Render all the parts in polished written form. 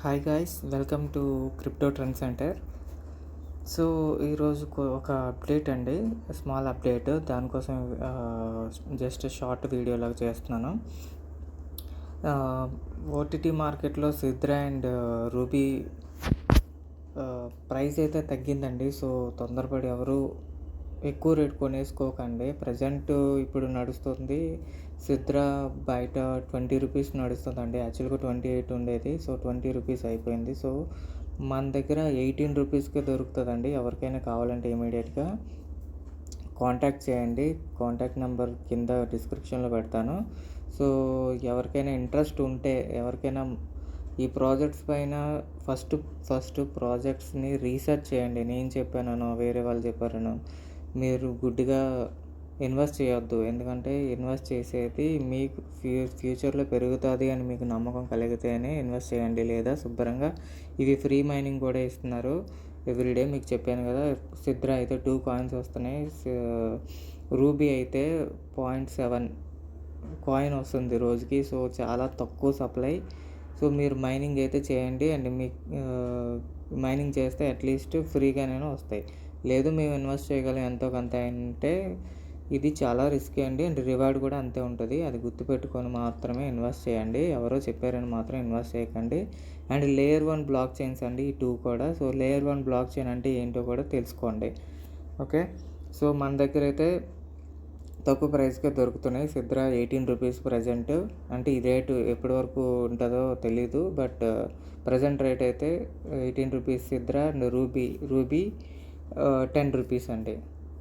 Hi guys, welcome to crypto trend centre. So ఈరోజు ఒక update అండి, స్మాల్ అప్డేట్. దానికోసం జస్ట్ షార్ట్ వీడియోలాగా చేస్తున్నాను. ఓటీటీ మార్కెట్లో సిద్రా అండ్ రూబీ ప్రైస్ అయితే తగ్గిందండి. సో తొందరపడి ఎవరు ఎక్కువ రేట్ కొనేసుకోకండి. ప్రజెంట్ ఇప్పుడు నడుస్తుంది సిద్రా బయట 20 రూపీస్ నడుస్తుందండి. యాక్చువల్గా 28 ఉండేది, సో 20 రూపీస్ అయిపోయింది. సో మన దగ్గర 18 రూపీస్కే దొరుకుతుందండి. ఎవరికైనా కావాలంటే ఇమీడియట్గా కాంటాక్ట్ చేయండి. కాంటాక్ట్ నెంబర్ కింద డిస్క్రిప్షన్లో పెడతాను. సో ఎవరికైనా ఇంట్రెస్ట్ ఉంటే, ఎవరికైనా ఈ ప్రాజెక్ట్స్ పైన ఫస్ట్ ప్రాజెక్ట్స్ని రీసెర్చ్ చేయండి. నేను చెప్పానో వేరే వాళ్ళు చెప్పారనో మీరు గుడ్డిగా ఇన్వెస్ట్ చేయొద్దు. ఎందుకంటే ఇన్వెస్ట్ చేసేది మీకు ఫ్యూచర్లో పెరుగుతుంది అని మీకు నమ్మకం కలిగితేనే ఇన్వెస్ట్ చేయండి. లేదా శుభ్రంగా ఇవి ఫ్రీ మైనింగ్ కూడా ఇస్తున్నారు ఎవ్రీడే. మీకు చెప్పాను కదా, సిద్రా అయితే 2 కాయిన్స్ వస్తున్నాయి, రూబీ అయితే 0.7 కాయిన్ వస్తుంది రోజుకి. సో చాలా తక్కువ సప్లై. సో మీరు మైనింగ్ అయితే చేయండి. అండ్ మీకు మైనింగ్ చేస్తే అట్లీస్ట్ ఫ్రీగానే వస్తాయి. లేదు మేము ఇన్వెస్ట్ చేయగలం ఎంతో కొంత అంటే ఇది చాలా రిస్కీ అండి. అండ్ రివార్డ్ కూడా అంతే ఉంటుంది. అది గుర్తుపెట్టుకొని మాత్రమే ఇన్వెస్ట్ చేయండి. ఎవరో చెప్పారని మాత్రం ఇన్వెస్ట్ చేయకండి. అండ్ లేయర్ 1 బ్లాక్ చైన్స్ అండి ఈ 2 కూడా. సో లేయర్ 1 బ్లాక్ చైన్ అంటే ఏంటో కూడా తెలుసుకోండి. ఓకే, సో మన దగ్గర అయితే తక్కువ ప్రైస్కే దొరుకుతున్నాయి. Sidra 18 rupees present. అంటే ఈ రేటు ఎప్పటి వరకు ఉంటుందో తెలీదు, బట్ ప్రజెంట్ రేట్ అయితే 18 rupees Sidra. And ruby 10 rupees అండి.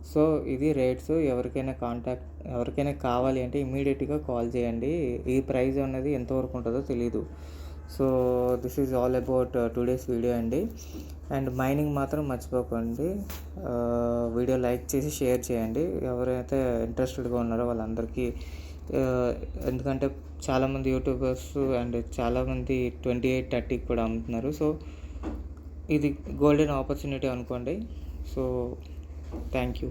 సో ఇది రేట్స్. ఎవరికైనా కావాలి అంటే ఇమీడియట్గా కాల్ చేయండి. ఈ ప్రైస్ అనేది ఎంతవరకు ఉంటుందో తెలీదు. So this is all about today's video అండి. అండ్ మైనింగ్ మాత్రం మర్చిపోకండి. వీడియో లైక్ చేసి షేర్ చేయండి ఎవరైతే ఇంట్రెస్టెడ్గా ఉన్నారో వాళ్ళందరికీ. ఎందుకంటే చాలామంది యూట్యూబర్స్ అండ్ చాలామంది 28-30 కూడా అమ్ముతున్నారు. సో ఇది గోల్డెన్ ఆపర్చునిటీ అనుకోండి. So thank you.